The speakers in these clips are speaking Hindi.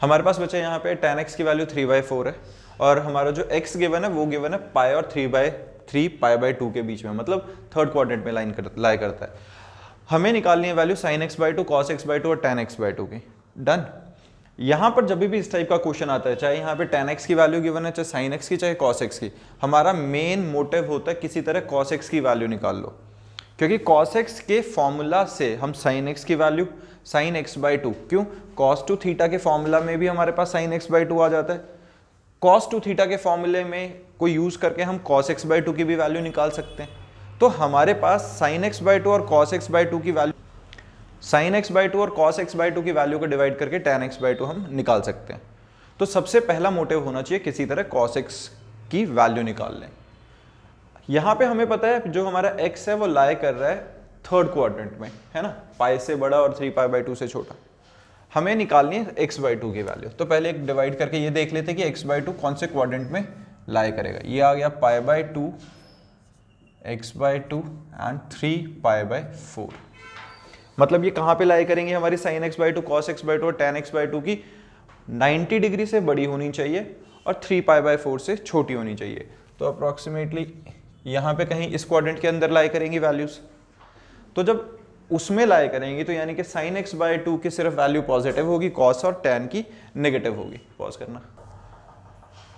हमारे पास बचा यहाँ पे tan x की वैल्यू 3/4 है और हमारा जो x गिवन है वो गिवन है पाई और 3/3 पाई/2 के बीच में, मतलब थर्ड क्वाड्रेंट में लाई करता है। हमें निकालनी है value sin x/2 cos x/2 और tan x/2 की। डन। यहाँ पर जब भी इस टाइप का क्वेश्चन आता है, चाहे यहाँ पे tan x की वैल्यू गिवन है, चाहे sin x की, चाहे cos x की, हमारा मेन मोटिव होता है किसी तरह cos x की वैल्यू निकाल लो, क्योंकि cos x के फॉर्मूला से हम sin x की वैल्यू sin x/2, क्यों, cos to थीटा के फॉर्मूला में भी हमारे पास sin x/2 आ जाता है, cos to थीटा के फॉर्मूले में को यूज करके हम cos x/2 की भी वैल्यू निकाल सकते हैं। तो हमारे पास sin x/2 और cos x/2 की वैल्यू, sin x/2 और cos x/2 की वैल्यू को डिवाइड करके tan x/2 हम निकाल सकते हैं। तो सबसे पहला मोटिव होना चाहिए किसी तरह cos x की वैल्यू निकाल लें। यहाँ पे हमें पता है जो हमारा x है वो लाई कर रहा है थर्ड क्वाड्रेंट में, है ना, पाई से बड़ा और 3π/2 से छोटा। हमें निकालनी है x/2 की वैल्यू। तो पहले एक डिवाइड करके ये देख लेते हैं कि x/2 कौन से क्वाड्रेंट में लाई करेगा। ये आ गया π/2, x/2 एंड 3π/4। मतलब ये कहाँ पे लाई करेंगे, हमारी sin x/2 cos x/2 और tan x/2 की 90 डिग्री से बड़ी होनी चाहिए और 3π/4 से छोटी होनी चाहिए। तो अप्रॉक्सीमेटली यहाँ पे कहीं इस क्वाड्रेंट के अंदर लाई करेंगी वैल्यूज। तो जब उसमें लाई करेंगी तो यानी कि sin x/2 की सिर्फ वैल्यू पॉजिटिव होगी, cos और tan की नेगेटिव होगी। पॉज करना।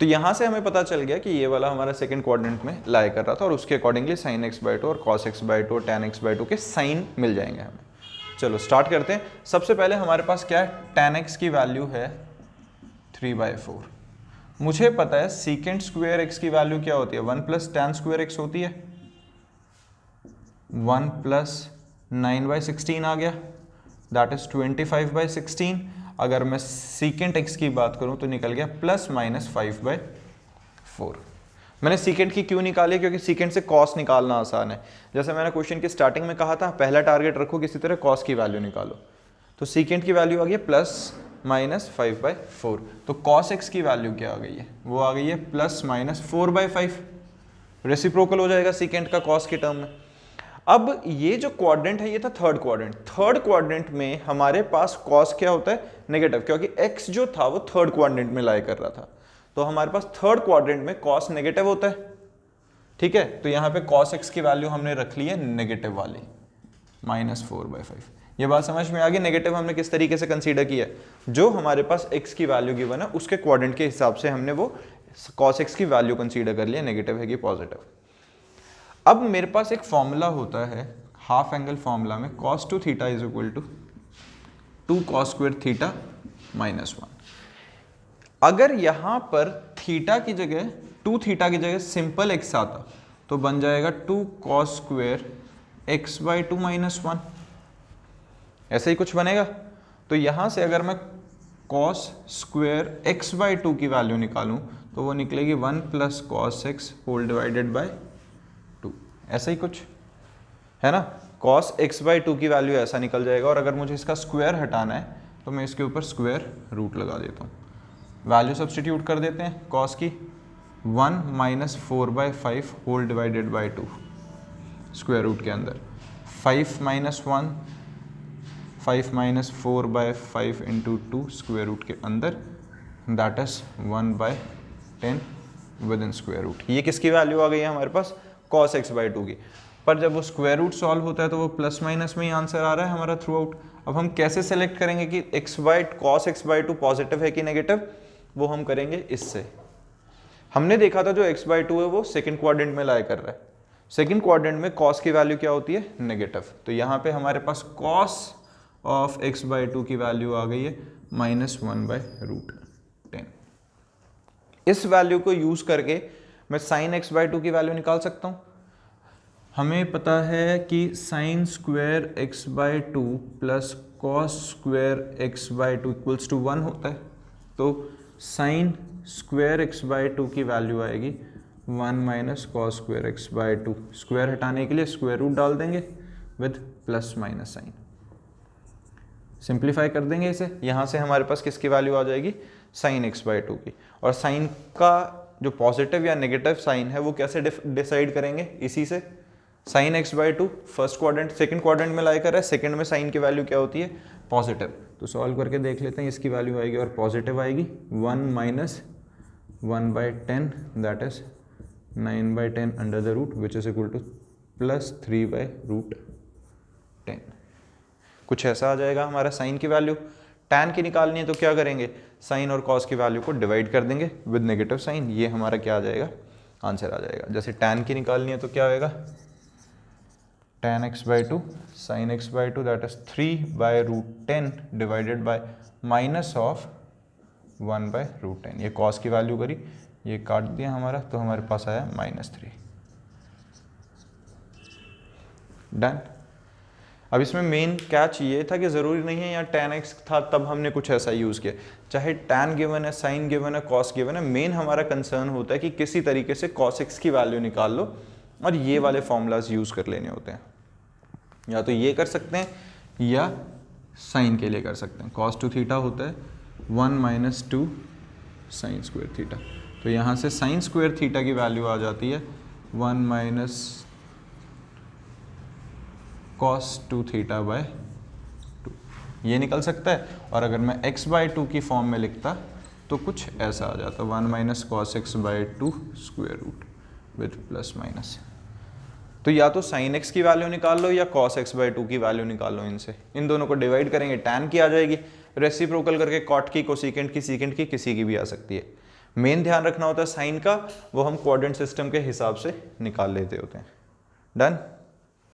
तो यहाँ से हमें पता चल गया कि ये वाला हमारा सेकंड क्वाड्रेंट में लाई कर रहा था और उसके अकॉर्डिंगली sin x/2 और cos x/2 और tan x/2 के साइन मिल जाएंगे हमें। चलो स्टार्ट करते हैं। सबसे पहले हमारे पास क्या है, tan x की वैल्यू है 3/4। मुझे पता है secant स्क्वायर x की वैल्यू क्या होती है, 1 + tan स्क्वायर x होती है, 1 + 9/16 आ गया, दैट इज 25/16। अगर मैं secant x की बात करूं तो निकल गया ±5/4। मैंने secant की क्यों निकाली, क्योंकि secant से cos निकालना आसान है। जैसे मैंने क्वेश्चन की स्टार्टिंग में कहा था, पहला टारगेट रखो किसी तरह cos की वैल्यू निकालो। तो secant की वैल्यू आ गई ±5/4। तो cos x की वैल्यू क्या आ गई है, वो आ गई है ±4/5। रेसिप्रोकल हो जाएगा secant का cos के टर्म में। अब ये जो क्वाड्रेंट है ये था थर्ड क्वाड्रेंट। थर्ड क्वाड्रेंट में हमारे पास cos क्या होता है, नेगेटिव, क्योंकि x जो था वो थर्ड क्वाड्रेंट में लाई कर रहा था। तो हमारे पास थर्ड क्वाड्रेंट में cos नेगेटिव होता है, ठीक है। तो यहाँ पे cos x की वैल्यू हमने रख ली है नेगेटिव वाली, -4/5। ये बात समझ में आ गई। नेगेटिव हमने किस तरीके से कंसीडर किया, जो हमारे पास x की वैल्यू गिवन है उसके क्वाड्रेंट के हिसाब से हमने वो cos x की वैल्यू कंसीडर कर लिया, नेगेटिव है कि पॉजिटिव। अब मेरे पास एक फॉर्मूला होता है हाफ एंगल फॉर्मूला में, cos 2 θ = 2 cos स्क्वायर θ -1। अगर यहाँ पर थीटा की जगह 2 θ की जगह सिंपल x आता तो बन जाएगा 2 cos स्क्वायर x/2 -1, ऐसे ही कुछ बनेगा। तो यहाँ से अगर मैं cos स्क्वायर x/2 की वैल्यू निकालूं तो वो निकलेगी 1 + cos x whole divided by 2, ऐसा ही कुछ है ना। cos x/2 की वैल्यू ऐसा निकल जाएगा। और अगर मुझे इसका स्क्वायर हटाना है तो मैं इसके ऊपर स्क्वायर रूट लगा देता हूँ, वैल्यू सब्सटीट्यूट कर देते हैं cos की, 1 - 4/5 whole divided by 2 square root के अंदर, 5 - 1 5 - 4/5 × 2 स्क्वायर रूट के अंदर, that is 1/10 within square root. ये किसकी वैल्यू आ गई है हमारे पास, cos x/2 की। पर जब वो स्क्वायर रूट सॉल्व होता है तो वो प्लस माइनस में ही आंसर आ रहा है हमारा थ्रू आउट। अब हम कैसे सेलेक्ट करेंगे कि cos x/2 पॉजिटिव है कि नेगेटिव, वो हम करेंगे इससे। हमने देखा था जो x/2 है वो सेकंड क्वाड्रेंट में लाई कर रहा है। सेकंड क्वाड्रेंट में cos की वैल्यू क्या होती है, नेगेटिव। तो यहाँ पे हमारे पास cos ऑफ x/2 की वैल्यू आ गई है -1/√10। इस वैल्यू को यूज करके मैं sin x/2 की वैल्यू निकाल सकता हूँ। हमें पता है कि sin square x/2 plus cos square x/2 equals to 1 होता है। तो sin स्क्वायर x/2 की वैल्यू आएगी 1 - cos स्क्वायर x/2। स्क्वायर हटाने के लिए स्क्वायर रूट डाल देंगे with plus minus sign, simplify कर देंगे इसे। यहाँ से हमारे पास किसकी वैल्यू आ जाएगी, sin x/2 की। और साइन का जो पॉजिटिव या नेगेटिव साइन है वो कैसे डिसाइड करेंगे, इसी से। sin x/2 first quadrant second quadrant में लाई कर रहा है, सेकंड में साइन की वैल्यू क्या होती है, पॉजिटिव। तो सॉल्व करके देख लेते हैं, इसकी वैल्यू आएगी और पॉजिटिव आएगी, 1 minus 1/10 that is 9/10 under the root which is equal to plus 3/√10। कुछ ऐसा आ जाएगा हमारा साइन की वैल्यू। टैन की निकालनी है तो क्या करेंगे, साइन और कॉस की वैल्यू को डिवाइड कर देंगे विद नेगेटिव साइन, ये हमारा क्या आ जाएगा, आंसर आ जाएगा। जैसे टैन की निकालनी है तो क्या होएगा, tan x/2 sin x/2 that is 3/√10 divided by minus of 1/√10। ये कॉस की वैल्यू करी, ये काट दिया हमारा, तो हमारे पास आया -3। डन। अब इसमें मेन कैच ये था कि ज़रूरी नहीं है यहाँ tan x था तब हमने कुछ ऐसा यूज़ किया, चाहे tan गिवन है, साइन गिवन है, कॉस गिवन है, मेन हमारा कंसर्न होता है कि किसी तरीके से cos x की वैल्यू निकाल लो और ये वाले फॉर्मूलाज यूज़ कर लेने होते हैं। या तो ये कर सकते हैं या साइन के लिए कर सकते हैं। cos 2 थीटा होता है 1 माइनस 2 साइन स्क्वायर थीटा, तो यहाँ से साइन स्क्वायर थीटा की वैल्यू आ जाती है 1 माइनस cos 2 थीटा बाय 2, ये निकल सकता है। और अगर मैं x/2 की फॉर्म में लिखता तो कुछ ऐसा आ जाता, 1 minus cos x/2 square root with plus minus. तो या तो sin x की वैल्यू निकाल लो या cos x/2 की वैल्यू निकाल लो, इनसे इन दोनों को डिवाइड करेंगे, tan की आ जाएगी, रेसिप्रोकल करके cot की, कोसिकेंट की, सीकेंट की, किसी की भी आ सकती है। मेन ध्यान रखना होता है साइन का, वो हम क्वाड्रेंट सिस्टम के हिसाब से निकाल लेते होते हैं। डन।